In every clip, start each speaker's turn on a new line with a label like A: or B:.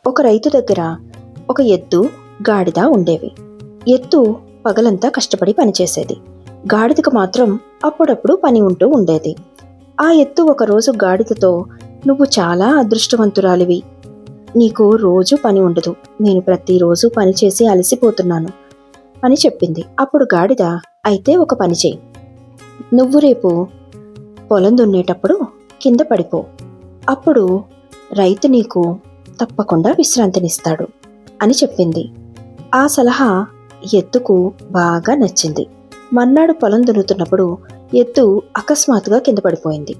A: ఒక రైతు దగ్గర ఒక ఎద్దు, గాడిద ఉండేవి. ఎద్దు పగలంతా కష్టపడి పనిచేసేది. గాడిదకు మాత్రం అప్పుడప్పుడు పని ఉంటూ ఉండేది. ఆ ఎద్దు ఒకరోజు గాడిదతో, "నువ్వు చాలా అదృష్టవంతురాలివి. నీకు రోజు పని ఉండదు. నేను ప్రతిరోజు పని చేసి అలసిపోతున్నాను" అని చెప్పింది. అప్పుడు గాడిద, "అయితే ఒక పని చెయ్యి. నువ్వు రేపు పొలం దున్నేటప్పుడు కింద పడిపో. అప్పుడు రైతు నీకు తప్పకుండా విశ్రాంతినిస్తాడు" అని చెప్పింది. ఆ సలహా ఎద్దుకు బాగా నచ్చింది. మర్నాడు పొలం దున్నుతున్నప్పుడు ఎద్దు అకస్మాత్తుగా కింద పడిపోయింది.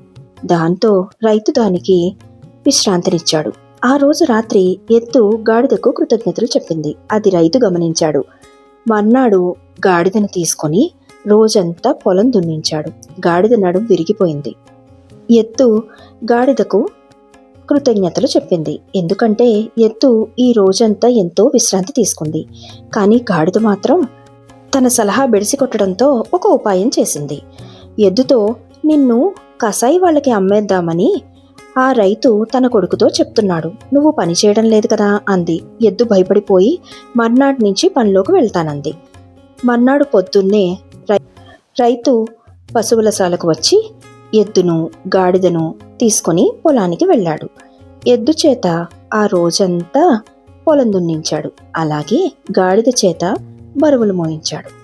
A: దాంతో రైతు దానికి విశ్రాంతినిచ్చాడు. ఆ రోజు రాత్రి ఎద్దు గాడిదకు కృతజ్ఞతలు చెప్పింది. అది రైతు గమనించాడు. మర్నాడు గాడిదను తీసుకొని రోజంతా పొలం దున్నించాడు. గాడిద నడుం విరిగిపోయింది. ఎద్దు గాడిదకు కృతజ్ఞతలు చెప్పింది. ఎందుకంటే ఎద్దు ఈ రోజంతా ఎంతో విశ్రాంతి తీసుకుంది. కానీ గాడిద మాత్రం తన సలహా బెడిసి కొట్టడంతో ఒక ఉపాయం చేసింది. ఎద్దుతో, "నిన్ను కసాయి వాళ్ళకి అమ్మేద్దామని ఆ రైతు తన కొడుకుతో చెప్తున్నాడు. నువ్వు పని చేయడం లేదు కదా" అంది. ఎద్దు భయపడిపోయి మర్నాటి నుంచి పనిలోకి వెళ్తానంది. మర్నాడు పొద్దున్నే రైతు పశువుల శాలకు వచ్చి ఎద్దును, గాడిదను తీసుకొని పొలానికి వెళ్ళాడు. ఎద్దు చేత ఆ రోజంతా పొలం దున్నించాడు. అలాగే గాడిద చేత బరువులు మోయించాడు.